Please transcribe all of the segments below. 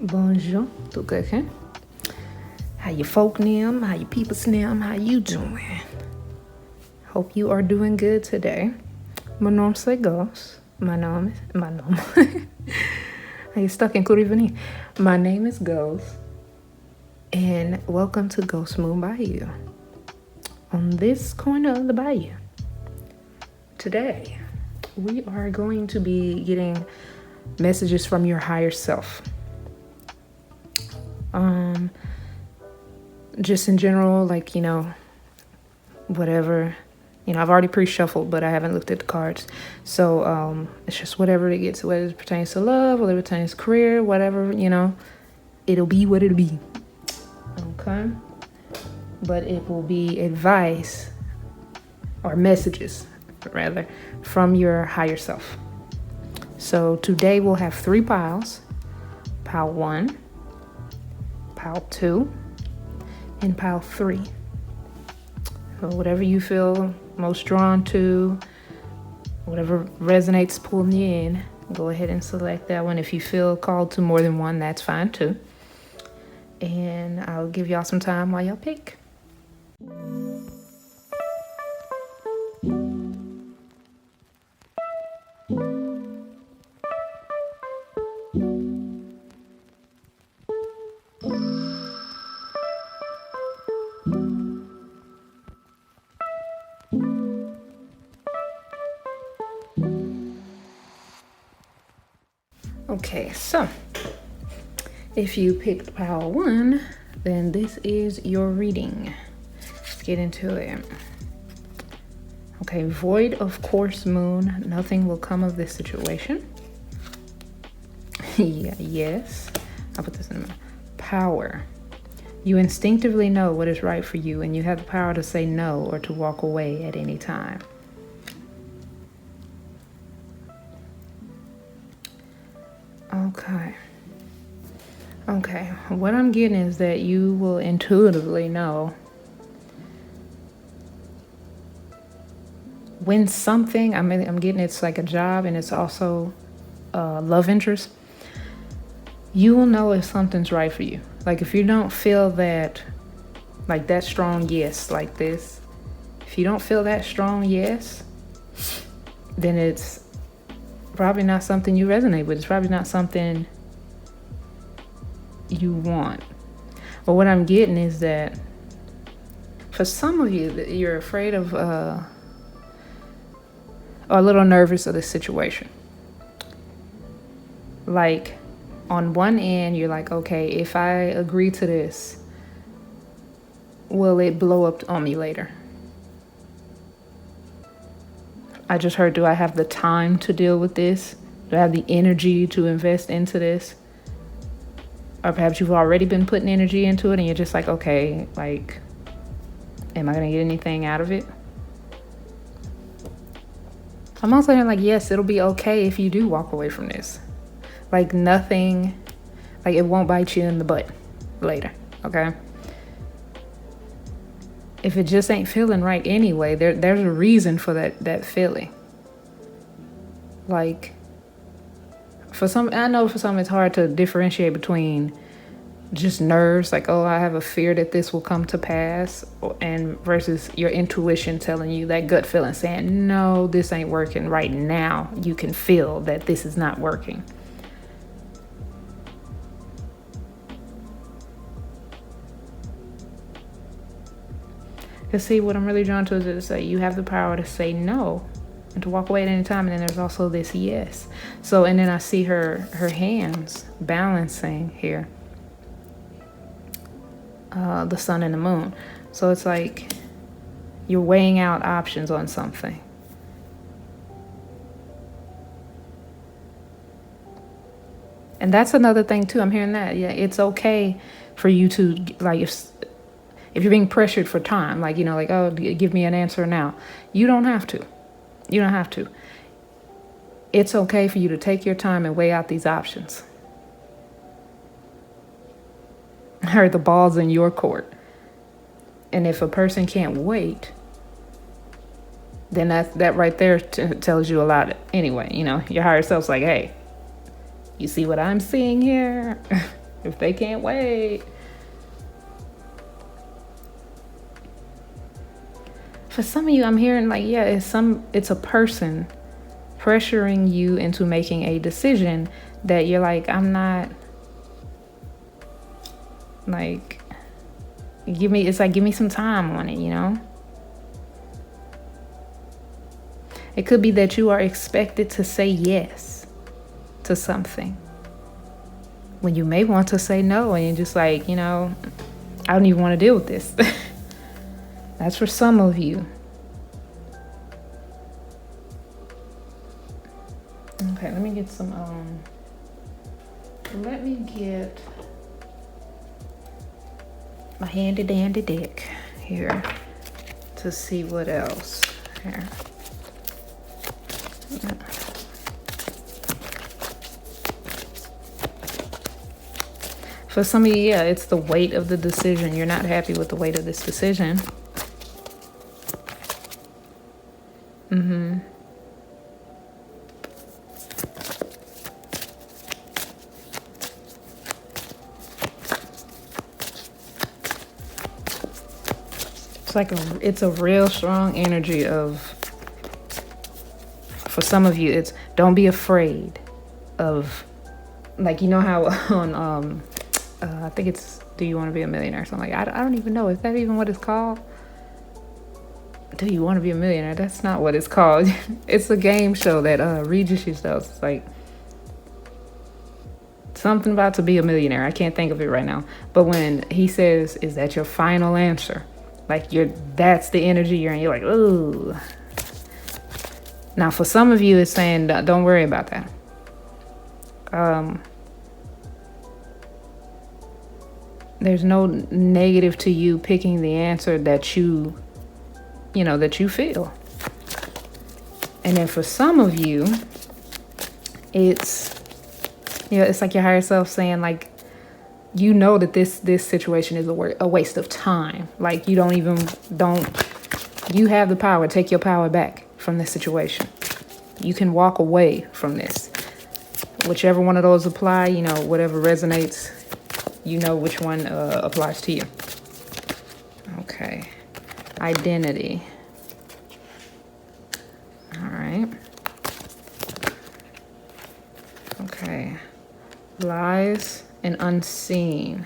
Bonjour, tout quelqu'un? How you folk nim? How you people nim? How you doing? Hope you are doing good today. Mon nom c'est Ghost. My name. Are you stuck in Kurivani? My name is Ghost, and welcome to GhostMoonBayou. On this corner of the bayou, today we are going to be getting messages from your higher self. Just in general, like, whatever, I've already pre-shuffled, but I haven't looked at the cards. So, it's just whatever it gets, whether it pertains to love, whether it pertains to career, whatever, it'll be what it'll be. Okay. But it will be advice or messages, rather, from your higher self. So today we'll have 3 piles: pile 1, pile 2, and pile 3. So whatever you feel most drawn to, whatever resonates pulling you in, go ahead and select that one. If you feel called to more than one, that's fine too. And I'll give y'all some time while y'all pick. Okay, so if you picked pile 1, then this is your reading. Let's get into it. Okay, void of course, moon. Nothing will come of this situation. Yeah, yes. I'll put this in the middle. Power. You instinctively know what is right for you, and you have the power to say no or to walk away at any time. Okay, what I'm getting is that you will intuitively know when something, I'm getting it's like a job and it's also love interest. You will know if something's right for you. Like if you don't feel that, like that strong yes, like this, if you don't feel that strong yes, then it's probably not something you resonate with. It's probably not something you want. But what I'm getting is that for some of you, that you're afraid of or a little nervous of the situation. Like on one end, you're like, okay, if I agree to this, will it blow up on me later? I just heard, do I have the time to deal with this? Do I have the energy to invest into this? Or perhaps you've already been putting energy into it and you're just like, okay, like, am I going to get anything out of it? I'm also hearing like, yes, it'll be okay if you do walk away from this. Like nothing, like it won't bite you in the butt later, okay? If it just ain't feeling right anyway, there's a reason for that feeling. Like, I know for some it's hard to differentiate between just nerves, like, oh, I have a fear that this will come to pass, and versus your intuition telling you, that gut feeling saying, no, this ain't working right now. You can feel that this is not working. Because see, what I'm really drawn to is to say you have the power to say no and to walk away at any time. And then there's also this yes. So, and then I see her hands balancing here. The sun and the moon. So it's like you're weighing out options on something. And that's another thing too. I'm hearing that. Yeah, it's okay for you to, like, if you're being pressured for time, like, like, oh, give me an answer now. You don't have to. You don't have to. It's okay for you to take your time and weigh out these options. I heard the ball's in your court. And if a person can't wait, then that right there tells you a lot anyway. You know, your higher self's like, hey, you see what I'm seeing here? If they can't wait. For some of you, I'm hearing like, yeah, it's a person pressuring you into making a decision that you're like, I'm not, like, give me some time on it, you know? It could be that you are expected to say yes to something when you may want to say no, and you're just like, you know, I don't even want to deal with this. That's for some of you. Okay, let me get my handy dandy deck here to see what else here. For some of you, yeah, it's the weight of the decision. You're not happy with the weight of this decision. It's like it's a real strong energy of, for some of you, it's don't be afraid of, like, you know how on I think it's Do You Want to Be a Millionaire or something. Like, I don't even know, is that even what it's called? Do You Want to Be a Millionaire? That's not what it's called. It's a game show that Regis used to host. It's like something about to be a millionaire. I can't think of it right now. But when he says, is that your final answer? Like, that's the energy you're in. You're like, ooh. Now, for some of you, it's saying, don't worry about that. There's no negative to you picking the answer that you feel. And then for some of you, it's like your higher self saying, like, you know that this situation is a waste of time. Like, you have the power. Take your power back from this situation. You can walk away from this. Whichever one of those apply, you know, whatever resonates, you know which one applies to you. Okay. Identity. All right. Okay. Lies and unseen.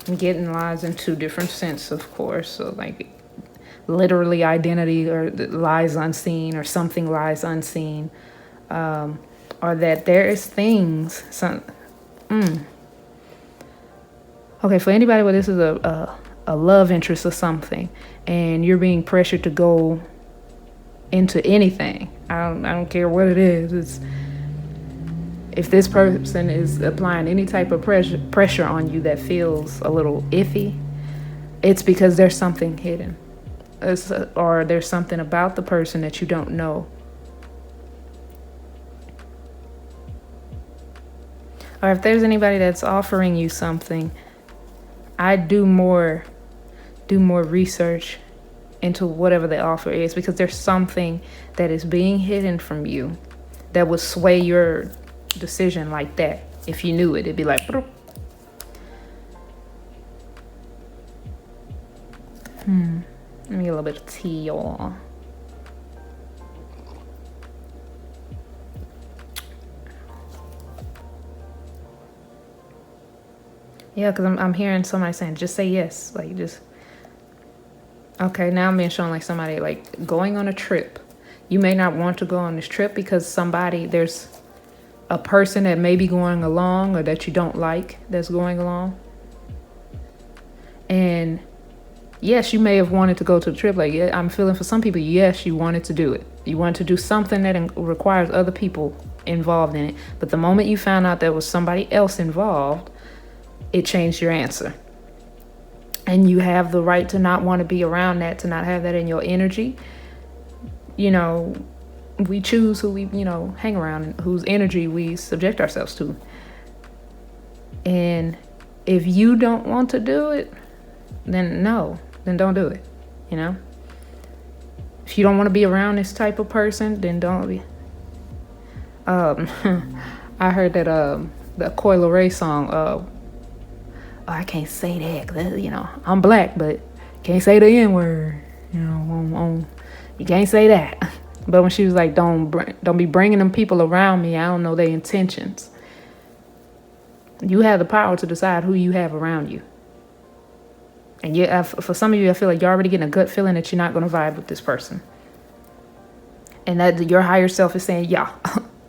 I'm getting lies in two different senses, of course. So, like, literally identity, or lies unseen, or something lies unseen. Or that there is things. Okay, for anybody where this is a love interest or something, and you're being pressured to go into anything. I don't care what it is. If this person is applying any type of pressure on you that feels a little iffy, it's because there's something hidden. Or there's something about the person that you don't know. Or if there's anybody that's offering you something, I do more research into whatever the offer is, because there's something that is being hidden from you that would sway your decision like that. If you knew it, it'd be like, let me get a little bit of tea, y'all. Yeah, because I'm hearing somebody saying, just say yes. Like, just, okay, now I'm being shown like somebody, like, going on a trip. You may not want to go on this trip because there's a person that may be going along, or that you don't like that's going along. And yes, you may have wanted to go to the trip. Like, yeah, I'm feeling for some people, yes, you wanted to do it. You wanted to do something that requires other people involved in it. But the moment you found out there was somebody else involved, it changed your answer. And you have the right to not want to be around that, to not have that in your energy. You know, we choose who we, hang around and whose energy we subject ourselves to. And if you don't want to do it, then don't do it. you know? If you don't want to be around this type of person, then don't be. I heard that the Coi Leray song, oh, I can't say that, 'cause, you know, I'm black, but can't say the N-word, you know, you can't say that. But when she was like, don't be bringing them people around me, I don't know their intentions. You have the power to decide who you have around you. And yeah, for some of you, I feel like you're already getting a gut feeling that you're not going to vibe with this person. And that your higher self is saying, yeah,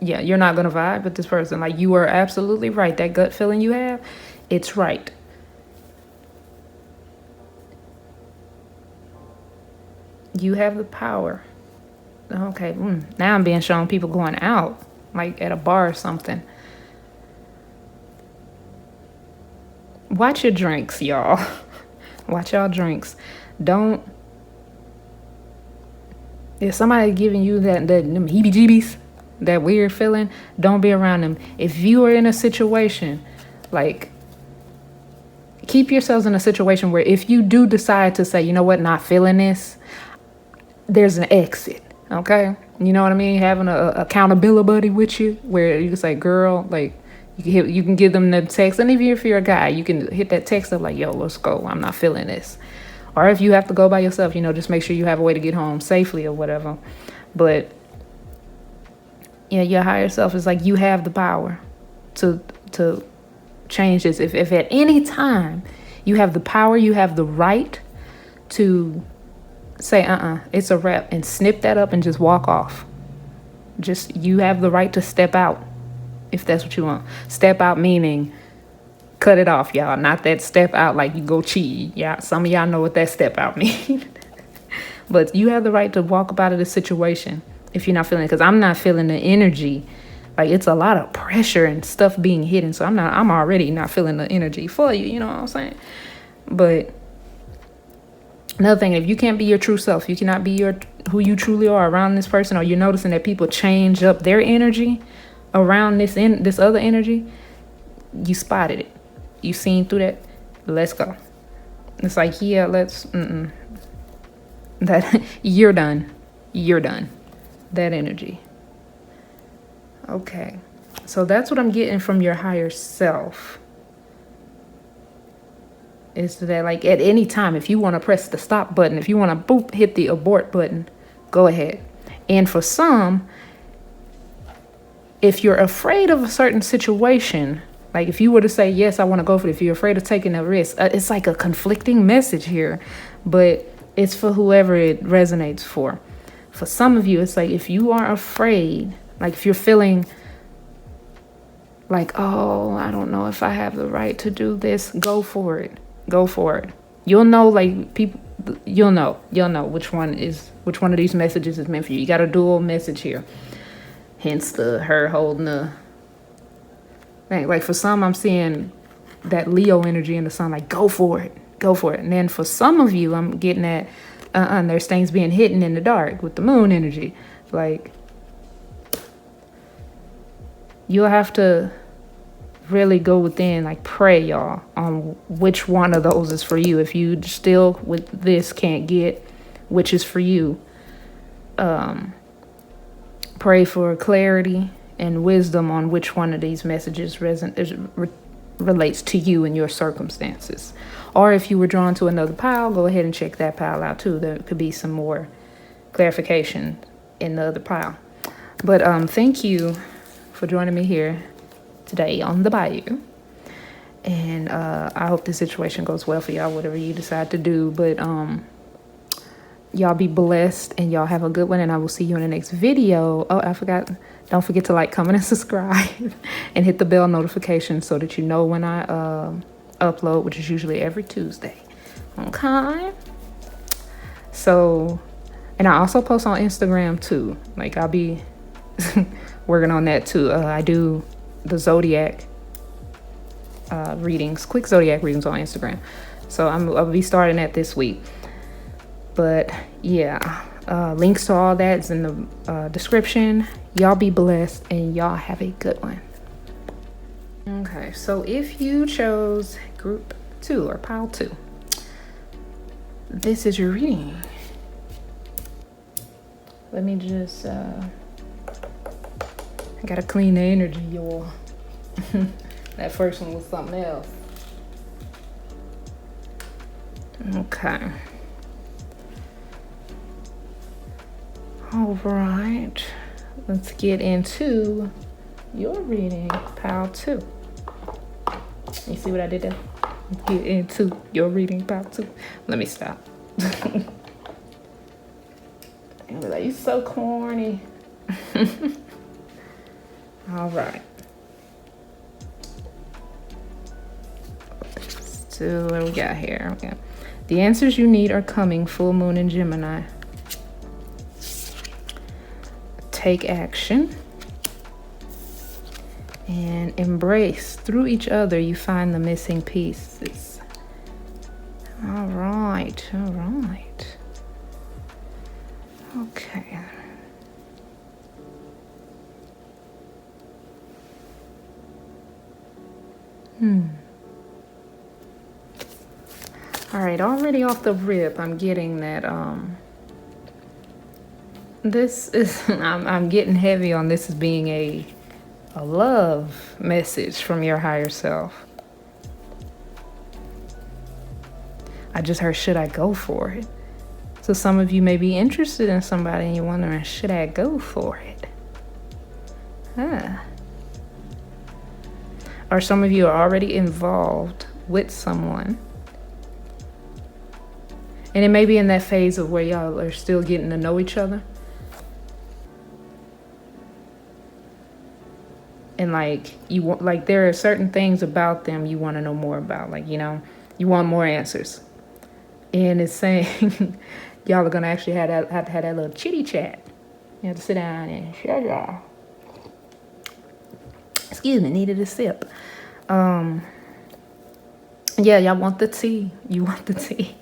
yeah, you're not going to vibe with this person. Like, you are absolutely right. That gut feeling you have, it's right. You have the power. Okay, now I'm being shown people going out, like at a bar or something. Watch your drinks, y'all. Watch y'all drinks. Don't. If somebody giving you them heebie-jeebies, that weird feeling, don't be around them. If you are in a situation, like, keep yourselves in a situation where if you do decide to say, you know what, not feeling this, there's an exit. Okay, you know what I mean? Having a accountability buddy with you, where you can say, "Girl," like you can give them the text, and even if you're a guy, you can hit that text up like, "Yo, let's go. I'm not feeling this." Or if you have to go by yourself, you know, just make sure you have a way to get home safely or whatever. But yeah, your higher self is like, you have the power to change this. If at any time you have the power, you have the right to say, it's a wrap, and snip that up and just walk off. Just, you have the right to step out if that's what you want. Step out meaning cut it off, y'all. Not that step out like you go cheat. Yeah, some of y'all know what that step out means. But you have the right to walk up out of the situation if you're not feeling it. Because I'm not feeling the energy. Like, it's a lot of pressure and stuff being hidden. So I'm already not feeling the energy for you. You know what I'm saying? But another thing, if you can't be your true self, you cannot be who you truly are around this person, or you're noticing that people change up their energy around this other energy, you spotted it. You seen through that. Let's go. It's like, yeah, let's. That you're done. You're done. That energy. Okay, so that's what I'm getting from your higher self. Is that, like, at any time, if you want to press the stop button, if you want to hit the abort button, go ahead. And for some, if you're afraid of a certain situation, like if you were to say, yes, I want to go for it, if you're afraid of taking a risk, it's like a conflicting message here, but it's for whoever it resonates for. For some of you, it's like, if you are afraid, like if you're feeling like, oh, I don't know if I have the right to do this, go for it. Go for it. You'll know, like, people, you'll know which one of these messages is meant for you. You got a dual message here. Hence her holding the thing. Like, for some, I'm seeing that Leo energy in the sun, like, go for it. Go for it. And then for some of you, I'm getting that there's things being hidden in the dark with the moon energy. Like, you'll have to really go within, like, pray, y'all, on which one of those is for you. If you still with this can't get which is for you, pray for clarity and wisdom on which one of these messages relates to you and your circumstances. Or if you were drawn to another pile, go ahead and check that pile out too. There could be some more clarification in the other pile. But thank you for joining me here today on the Bayou. And I hope the situation goes well for y'all, whatever you decide to do. But y'all be blessed and y'all have a good one. And I will see you in the next video. Oh, I forgot. Don't forget to like, comment, and subscribe. And hit the bell notification so that you know when I upload, which is usually every Tuesday. Okay? So, and I also post on Instagram too. Like, I'll be working on that too. I do the zodiac readings, quick zodiac readings on Instagram. So I'll be starting that this week. But yeah, links to all that is in the description. Y'all be blessed and y'all have a good one. Okay, so if you chose group 2 or pile 2, this is your reading. Let me just, I gotta clean the energy, y'all. That first one was something else. Okay. All right. Let's get into your reading, pile 2. You see what I did there? Get into your reading, pile 2. Let me stop. I'll be like, you so corny. All right. So what we got here? Okay. The answers you need are coming, full moon in Gemini. Take action and embrace. Through each other, you find the missing pieces. All right, all right. Okay. All right, already off the rip, I'm getting that, this is, I'm getting heavy on this as being a love message from your higher self. I just heard, should I go for it? So some of you may be interested in somebody and you're wondering, should I go for it? Or some of you are already involved with someone. And it may be in that phase of where y'all are still getting to know each other. And like, you want, like, there are certain things about them you want to know more about. Like, you know, you want more answers. And it's saying y'all are going to actually have to have that little chitty chat. You have to sit down and share y'all. Excuse me, needed a sip. Yeah, y'all want the tea. You want the tea.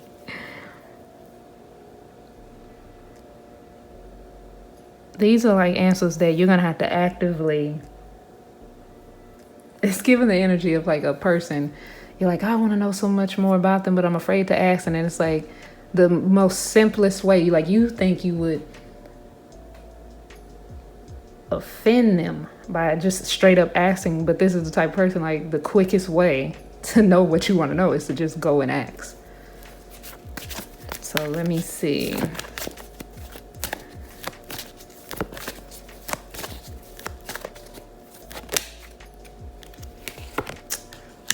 These are like answers that you're going to have to actively, it's giving the energy of like a person. You're like, I want to know so much more about them, but I'm afraid to ask. And then it's like the most simplest way. You think you would offend them by just straight up asking. But this is the type of person, like, the quickest way to know what you want to know is to just go and ask. So let me see.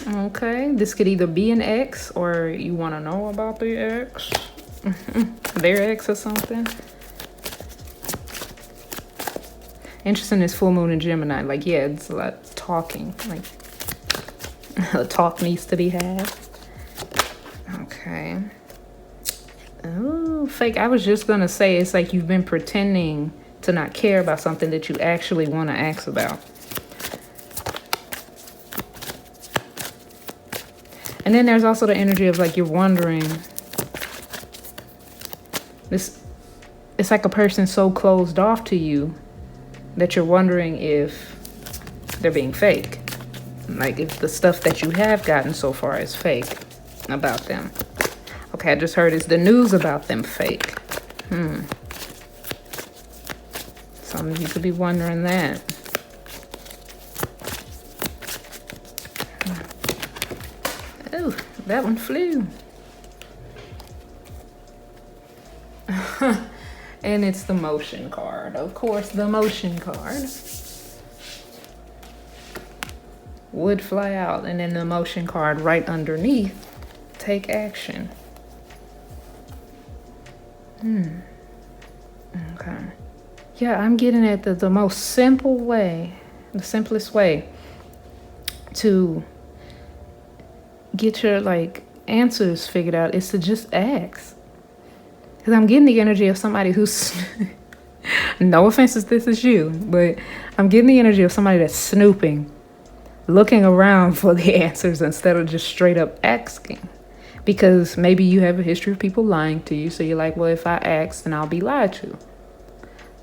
Okay, this could either be an ex or you want to know about the ex, their ex or something. Interesting is full moon in Gemini. Like, yeah, it's a lot of talking. Like, the talk needs to be had. Okay. Oh, fake. I was just going to say, it's like you've been pretending to not care about something that you actually want to ask about. And then there's also the energy of like you're wondering, it's like a person so closed off to you that you're wondering if they're being fake. Like if the stuff that you have gotten so far is fake about them. Okay, I just heard it's the news about them fake. Some of you could be wondering that. Oh, that one flew. And it's the motion card. Of course, the motion card would fly out. And then the motion card right underneath, take action. Okay. Yeah, I'm getting at the most simple way, the simplest way to get your like answers figured out is to just ask. Because I'm getting the energy of somebody who's no offense if this is you, but I'm getting the energy of somebody that's snooping, looking around for the answers instead of just straight up asking. Because maybe you have a history of people lying to you, so you're like, well, if I ask, then I'll be lied to.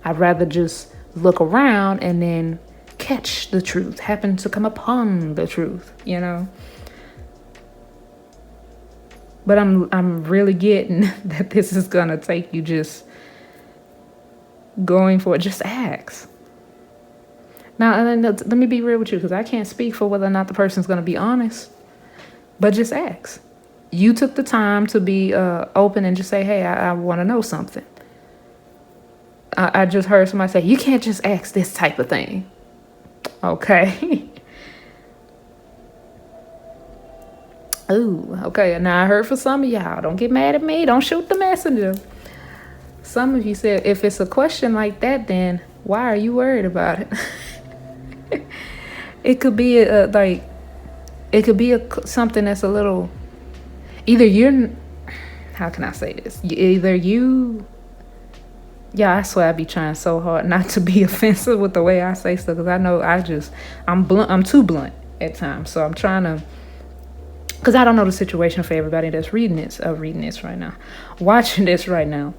I'd rather just look around and then catch the truth, happen to come upon the truth, you know? But I'm really getting that this is gonna take you just going for it. Just ask. Now, and then let me be real with you, because I can't speak for whether or not the person's going to be honest. But just ask. You took the time to be open and just say, hey, I want to know something. I just heard somebody say, you can't just ask this type of thing. Okay. Ooh, okay. Now I heard for some of y'all, don't get mad at me. Don't shoot the messenger. Some of you said, if it's a question like that, then why are you worried about it? It could be something that's a little, either you're, how can I say this? Either you, yeah, I swear I be trying so hard not to be offensive with the way I say stuff, because I know I'm blunt, I'm too blunt at times. So I'm trying to, because I don't know the situation for everybody that's reading this right now, watching this right now.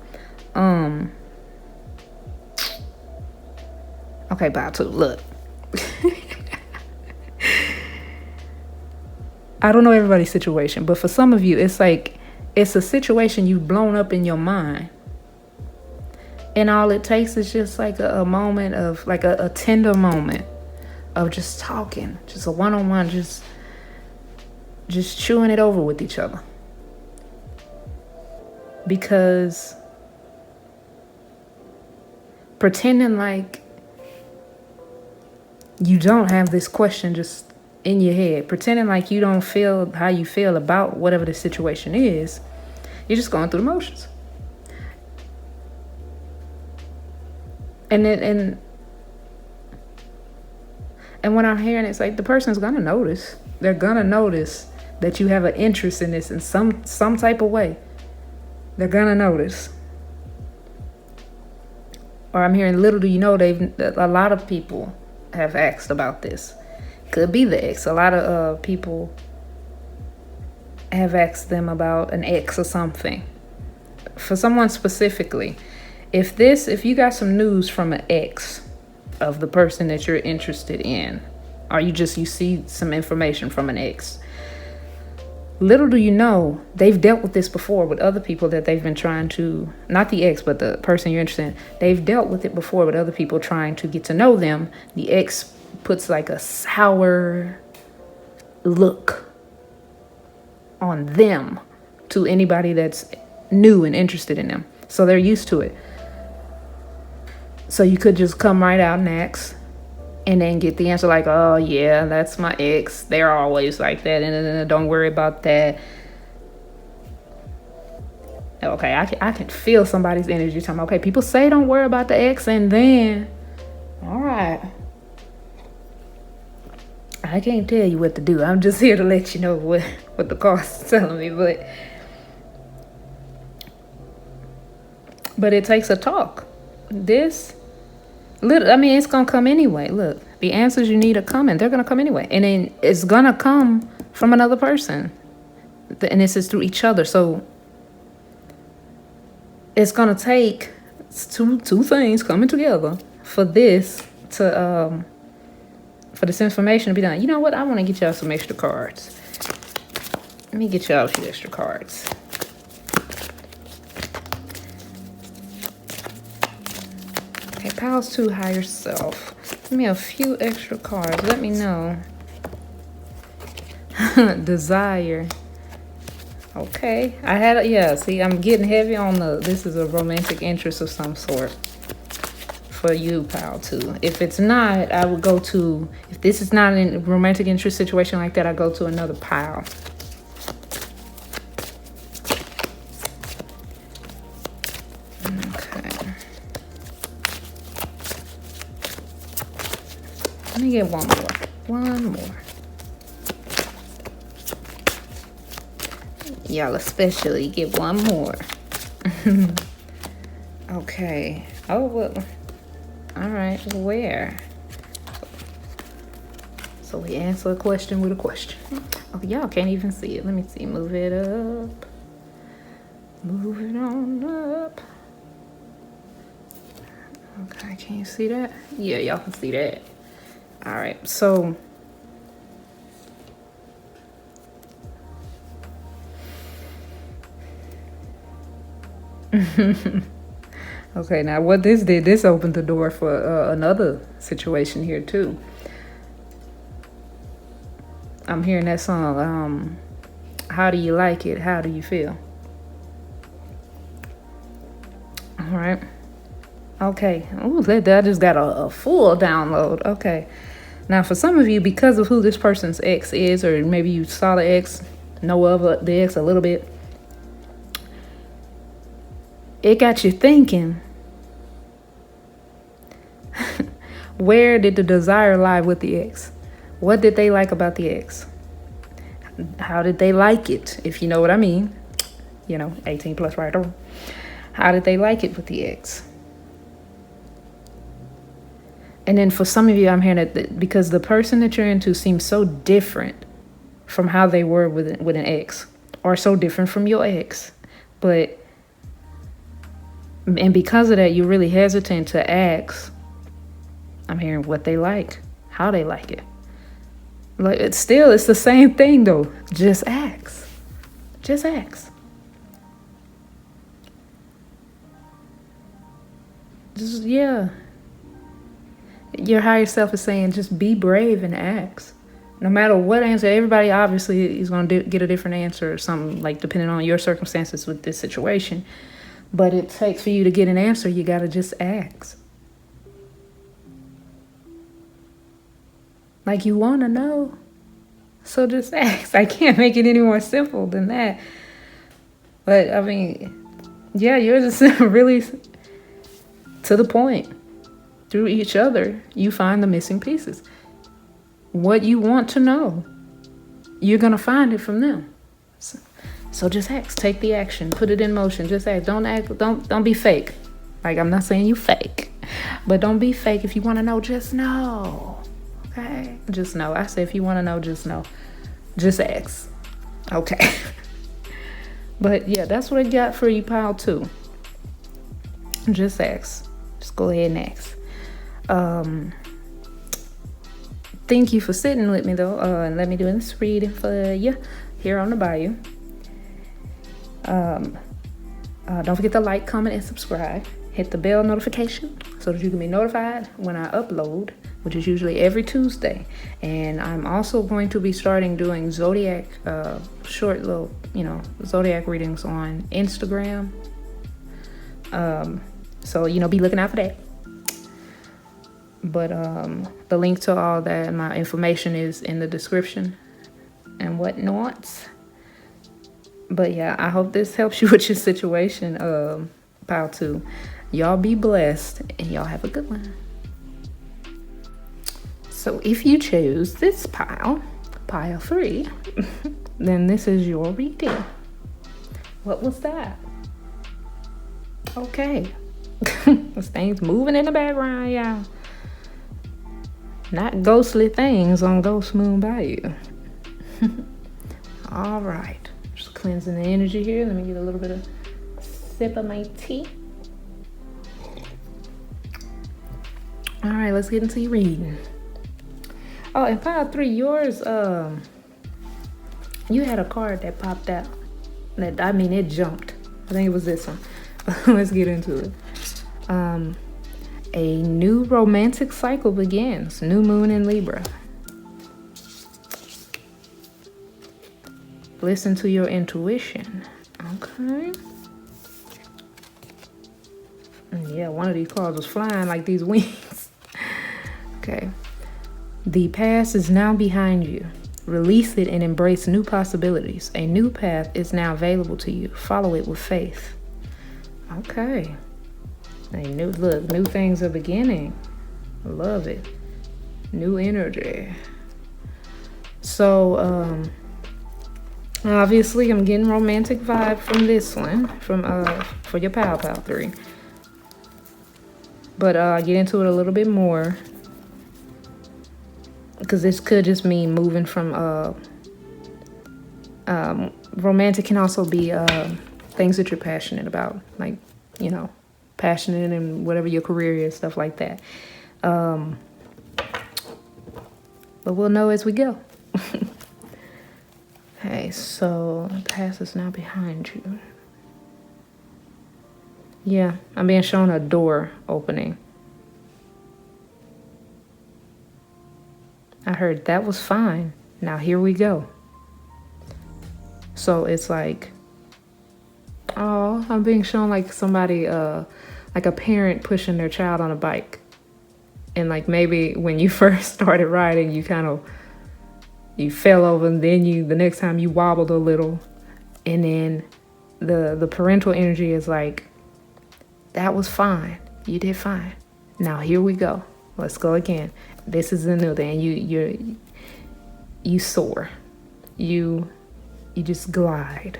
Okay, Bayou, look. I don't know everybody's situation, but for some of you, it's like, it's a situation you've blown up in your mind. And all it takes is just like a moment of, like a tender moment of just talking, just a one-on-one, just chewing it over with each other. Because pretending like you don't have this question just in your head, pretending like you don't feel how you feel about whatever the situation is, you're just going through the motions. And what I'm hearing, it's like the person's gonna notice. They're gonna notice that you have an interest in this in some type of way. They're gonna notice. Or I'm hearing, little do you know, a lot of people have asked about this. Could be the ex. A lot of people have asked them about an ex or something. For someone specifically, if you got some news from an ex of the person that you're interested in, or you see some information from an ex, little do you know, they've dealt with this before with other people that they've been trying to, not the ex, but the person you're interested in. They've dealt with it before with other people trying to get to know them. The ex puts like a sour look on them to anybody that's new and interested in them. So they're used to it. So you could just come right out and ask, and then get the answer like, oh yeah, that's my ex. They're always like that, and don't worry about that. Okay, I can feel somebody's energy talking, okay, people say don't worry about the ex, and then, all right. I can't tell you what to do. I'm just here to let you know what the cards is telling me, but it takes a talk. It's gonna come anyway. Look, the answers you need are coming. They're gonna come anyway, and then it's gonna come from another person, and this is through each other. So it's gonna take two things coming together for this information to be done. You know what? I want to get y'all some extra cards. Let me get y'all a few extra cards. Okay, Pals to Higher Self. Give me a few extra cards. Let me know. Desire. Okay. See, I'm getting heavy on this is a romantic interest of some sort for you, Pal, too. If it's not, I would go to, if this is not a romantic interest situation like that, I go to another pile. Let me get one more. Y'all especially get one more. Okay. Oh, well. All right. Where? So we answer a question with a question. Okay, y'all can't even see it. Let me see. Move it up. Move it on up. Okay, can you see that? Yeah, y'all can see that. All right, so Okay, now what this did, this opened the door for another situation here too. I'm hearing that song, How Do You Like It? How Do You Feel? All right. Okay. Ooh, I just got a full download. Okay. Now, for some of you, because of who this person's ex is, or maybe you saw the ex, know of the ex a little bit, it got you thinking, where did the desire lie with the ex? What did they like about the ex? How did they like it, if you know what I mean? 18 plus right on. How did they like it with the ex? And then for some of you, I'm hearing that because the person that you're into seems so different from how they were with an ex, or so different from your ex. And because of that, you're really hesitant to ask. I'm hearing what they like, how they like it. Like, it's the same thing though. Just ask. Just ask. Yeah. Your higher self is saying, just be brave and ask. No matter what answer, everybody obviously is going to get a different answer or something, like depending on your circumstances with this situation. But it takes for you to get an answer, you got to just ask. Like, you want to know. So just ask. I can't make it any more simple than that. But, I mean, yeah, you're just really to the point. Through each other, you find the missing pieces. What you want to know, you're going to find it from them. So just ask. Take the action. Put it in motion. Just ask. Don't act. Don't be fake. Like, I'm not saying you fake. But don't be fake. If you want to know, just know. Okay? Just know. I say if you want to know, just know. Just ask. Okay. But, yeah, that's what I got for you, pile 2. Just ask. Just go ahead and ask. Thank you for sitting with me though, and let me do this reading for you here on the Bayou. Don't forget to like, comment, and subscribe. Hit the bell notification so that you can be notified when I upload, which is usually every Tuesday. And I'm also going to be starting doing zodiac, short little, zodiac readings on Instagram. So be looking out for that. But the link to all that, my information is in the description and whatnot. But yeah, I hope this helps you with your situation, pile 2. Y'all be blessed and y'all have a good one. So if you choose this pile 3, then this is your reading. What was that? Okay. This thing's moving in the background, y'all. Not ghostly things on GhostMoonBayou. All right. Just cleansing the energy here. Let me get a little bit of sip of my tea. All right, let's get into your reading. Oh, and pile 3, yours, you had a card that popped out. It jumped. I think it was this one. Let's get into it. A new romantic cycle begins. New moon in Libra. Listen to your intuition. Okay. Yeah, one of these cards was flying like these wings. Okay. The past is now behind you. Release it and embrace new possibilities. A new path is now available to you. Follow it with faith. Okay. New things are beginning. I love it. New energy. So, obviously I'm getting romantic vibe from this one, for your pile 3. But I'll get into it a little bit more, because this could just mean moving from romantic can also be things that you're passionate about, like, passionate in whatever your career is, stuff like that. But we'll know as we go. Okay, so the past is now behind you. Yeah, I'm being shown a door opening. I heard that was fine. Now here we go. So it's like, oh, I'm being shown like somebody, like a parent pushing their child on a bike. And like maybe when you first started riding, you fell over, and then the next time you wobbled a little. And then the parental energy is like, that was fine. You did fine. Now here we go. Let's go again. This is the new thing. You soar. You just glide.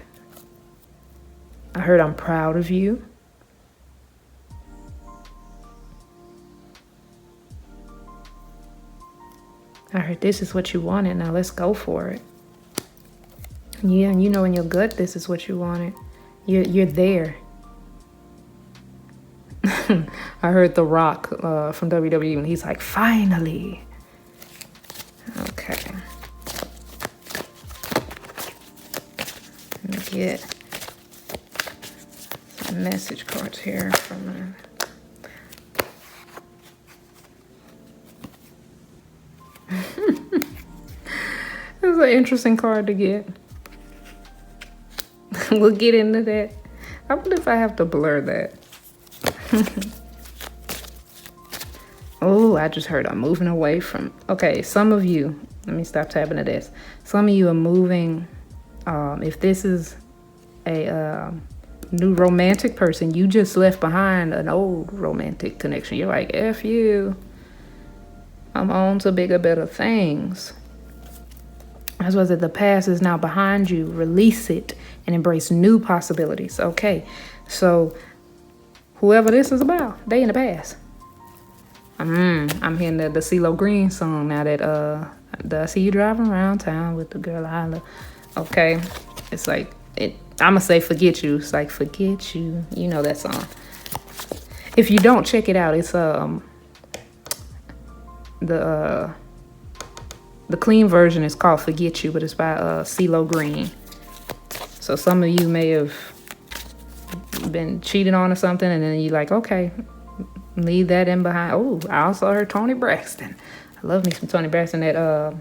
I heard I'm proud of you. I heard this is what you wanted. Now let's go for it. Yeah, and you know in your gut this is what you wanted. You're there. I heard The Rock from WWE, and he's like, finally. Okay. Let me get some message cards here from This is an interesting card to get. We'll get into that. I wonder if I have to blur that. Oh, I just heard I'm moving away from. Okay, some of you, let me stop tapping at this. Some of you are moving. If this is a new romantic person, you just left behind an old romantic connection. You're like, F you. I'm on to bigger, better things. As was it, the past is now behind you. Release it and embrace new possibilities. Okay, so whoever this is about, they in the past. I'm hearing the CeeLo Green song now that I see you driving around town with the girl I love. Okay, it's like I'ma say forget you. It's like forget you. You know that song. If you don't, check it out. It's the clean version is called Forget You, but it's by CeeLo Green. So some of you may have been cheated on or something, and then you're like, okay, leave that in behind. Oh, I also heard Toni Braxton. I love me some Toni Braxton. That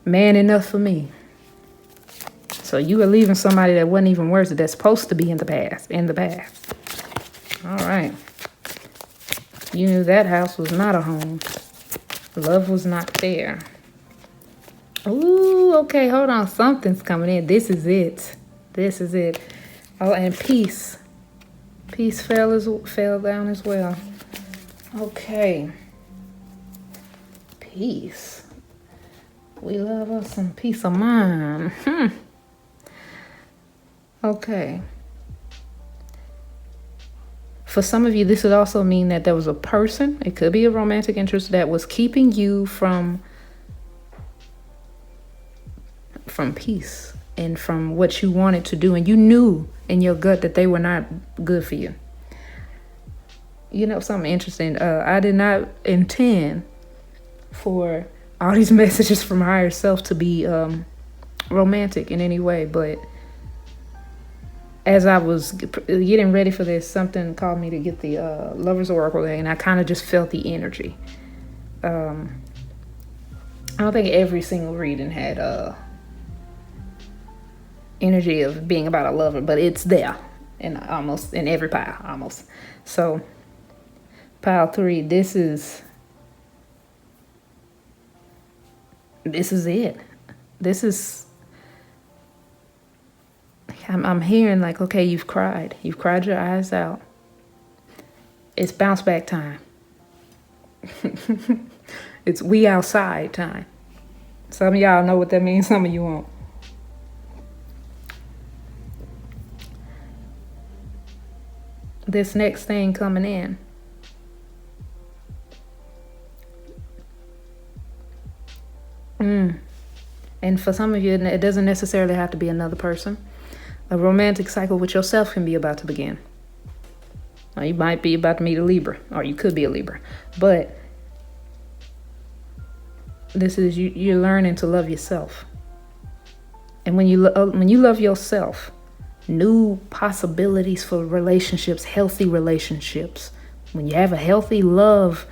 Man Enough for Me. So you are leaving somebody that wasn't even worth it, that's supposed to be in the past. All right. You knew that house was not a home. Love was not there. Ooh, okay, hold on. Something's coming in. This is it. Oh, and peace. Peace fell down as well. Okay. Peace. We love us some peace of mind. Okay. For some of you, this would also mean that there was a person, it could be a romantic interest, that was keeping you from peace and from what you wanted to do. And you knew in your gut that they were not good for you. You know something interesting? I did not intend for all these messages from HigherSelf to be romantic in any way, but as I was getting ready for this, something called me to get the Lover's Oracle, and I kind of just felt the energy. I don't think every single reading had energy of being about a lover, but it's there in almost in every pile, almost. So pile 3, this is it. This is, I'm hearing like, okay, you've cried your eyes out. It's bounce back time. It's we outside time. Some of y'all know what that means, some of you won't. This next thing coming in. And for some of you, it doesn't necessarily have to be another person. A romantic cycle with yourself can be about to begin. Now, you might be about to meet a Libra, or you could be a Libra. But this is you're learning to love yourself. And when you love yourself, new possibilities for relationships, healthy relationships. When you have a healthy love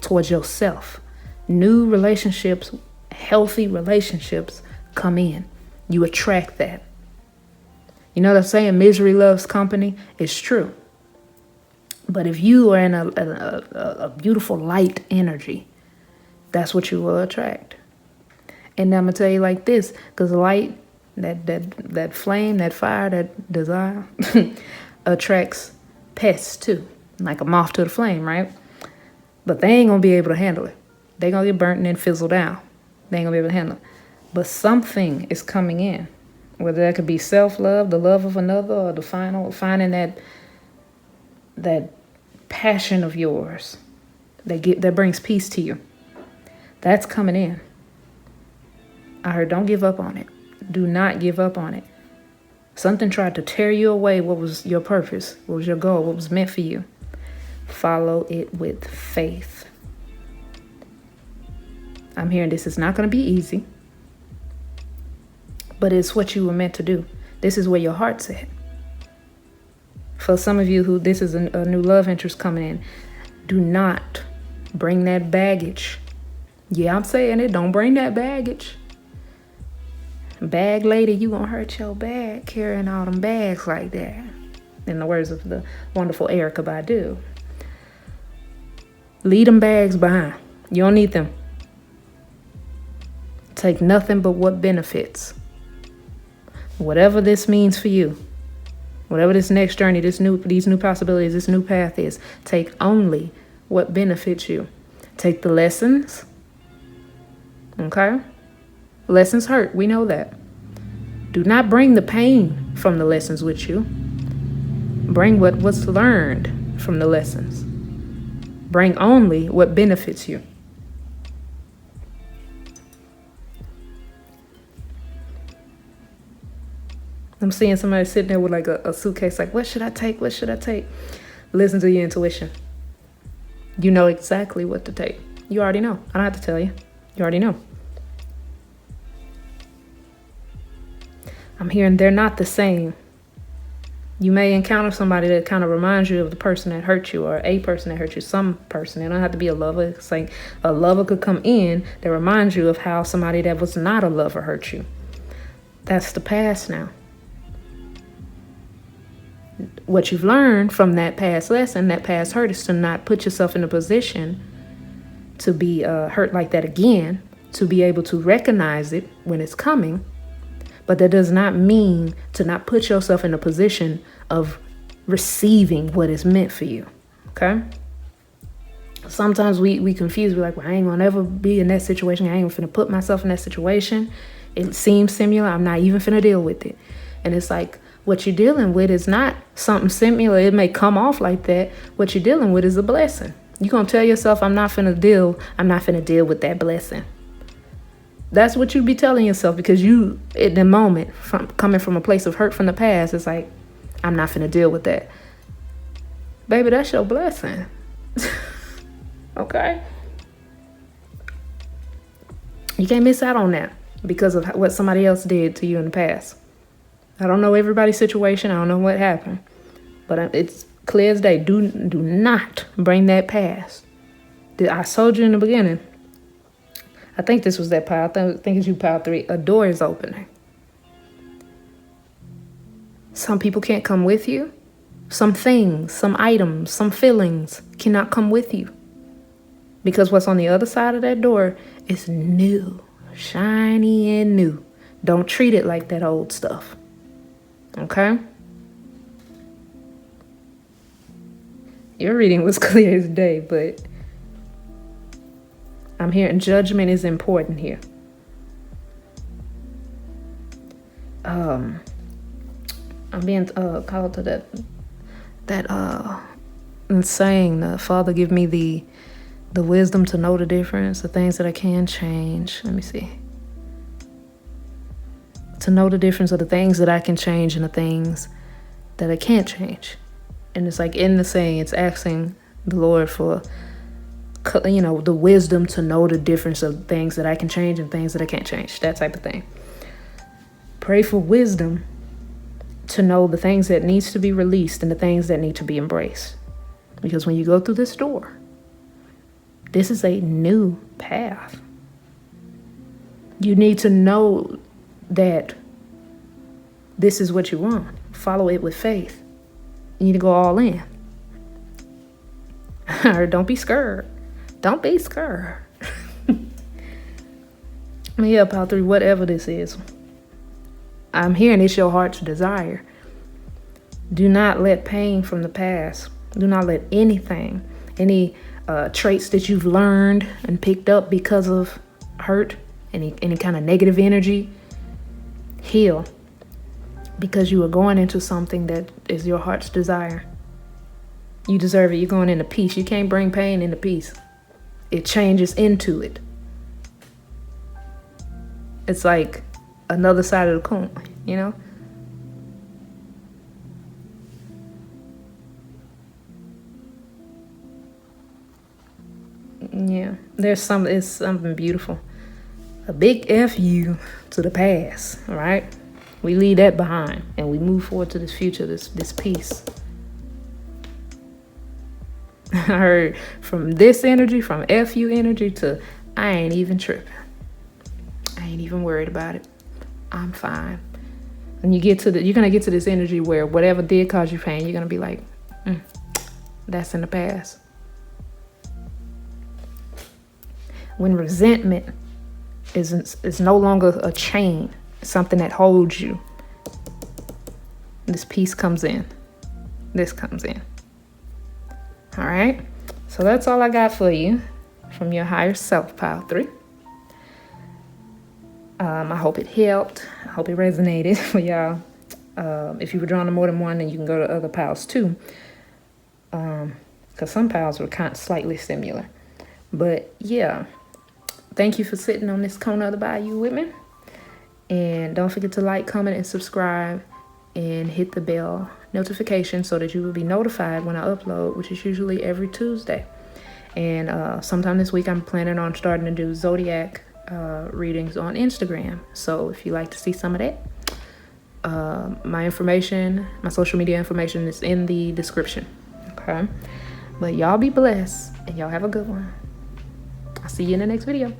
towards yourself, new relationships, healthy relationships come in. You attract that. You know the saying, misery loves company? It's true. But if you are in a beautiful light energy, that's what you will attract. And I'm going to tell you like this, because light, that flame, that fire, that desire attracts pests too, like a moth to the flame, right? But they ain't going to be able to handle it. They're going to get burnt and then fizzle down. They ain't going to be able to handle it. But something is coming in, whether that could be self-love, the love of another, or finding that passion of yours that brings peace to you. That's coming in. I heard, don't give up on it. Do not give up on it. Something tried to tear you away. What was your purpose? What was your goal? What was meant for you? Follow it with faith. I'm hearing this is not going to be easy, but it's what you were meant to do. This is where your heart's at. For some of you who this is a new love interest coming in, do not bring that baggage. Yeah, I'm saying it. Don't bring that baggage. Bag lady, you gonna hurt your bag carrying all them bags like that. In the words of the wonderful Erykah Badu. Leave them bags behind. You don't need them. Take nothing but what benefits. Whatever this means for you, whatever this next journey, these new possibilities, this new path is, take only what benefits you. Take the lessons. Okay? Lessons hurt. We know that. Do not bring the pain from the lessons with you. Bring what was learned from the lessons. Bring only what benefits you. I'm seeing somebody sitting there with like a suitcase, like, what should I take? What should I take? Listen to your intuition. You know exactly what to take. You already know. I don't have to tell you. You already know. I'm hearing they're not the same. You may encounter somebody that kind of reminds you of the person that hurt you, or a person that hurt you, some person. It don't have to be a lover. It's like a lover could come in that reminds you of how somebody that was not a lover hurt you. That's the past now. What you've learned from that past lesson, that past hurt, is to not put yourself in a position to be hurt like that again, to be able to recognize it when it's coming. But that does not mean to not put yourself in a position of receiving what is meant for you. Okay? Sometimes we confuse. We're like, well, I ain't gonna ever be in that situation. I ain't finna put myself in that situation. It seems similar. I'm not even finna deal with it. And it's like, what you're dealing with is not something similar. It may come off like that. What you're dealing with is a blessing. You're gonna tell yourself, I'm not finna deal with that blessing. That's what you be telling yourself, because you, in the moment, coming from a place of hurt from the past, it's like, I'm not finna deal with that. Baby, that's your blessing. Okay? You can't miss out on that because of what somebody else did to you in the past. I don't know everybody's situation. I don't know what happened. But it's clear as day. Do not bring that past. I told you in the beginning. I think this was that pile. I think it's you, pile 3. A door is opening. Some people can't come with you. Some things, some items, some feelings cannot come with you. Because what's on the other side of that door is new, shiny and new. Don't treat it like that old stuff. Okay? Your reading was clear as day, but I'm hearing judgment is important here. I'm being called to that saying, Father, give me the wisdom to know the difference, the things that I can change. Let me see. To know the difference of the things that I can change and the things that I can't change. And it's like in the saying, it's asking the Lord for, the wisdom to know the difference of things that I can change and things that I can't change. That type of thing. Pray for wisdom to know the things that needs to be released and the things that need to be embraced. Because when you go through this door, this is a new path. You need to know that this is what you want. Follow it with faith. You need to go all in. Or don't be scared. Don't be scared. Yeah, Pile 3, whatever this is, I'm hearing it's your heart's desire. Do not let pain from the past, do not let anything, any traits that you've learned and picked up because of hurt, any kind of negative energy, heal. Because you are going into something that is your heart's desire. You deserve it. You're going into peace. You can't bring pain into peace. It changes into it. It's like another side of the coin, you know? Yeah, it's something beautiful. A big F you to the past, all right? We leave that behind and we move forward to this future, this peace. I heard from this energy, from FU energy to I ain't even tripping. I ain't even worried about it. I'm fine. And you're gonna get to this energy where whatever did cause you pain, you're gonna be like, that's in the past. When resentment is no longer a chain, something that holds you, this peace comes in. This comes in. All right. So that's all I got for you from your higher self, Pile 3. I hope it helped. I hope it resonated for y'all. If you were drawn to more than one, then you can go to other piles too. Because some piles were kind of slightly similar. But yeah, thank you for sitting on this corner of the bayou with me. And don't forget to like, comment, and subscribe. And hit the bell notification so that you will be notified when I upload, which is usually every Tuesday. And sometime this week, I'm planning on starting to do zodiac readings on Instagram. So if you like to see some of that, my social media information is in the description. Okay. But y'all be blessed and y'all have a good one. I'll see you in the next video.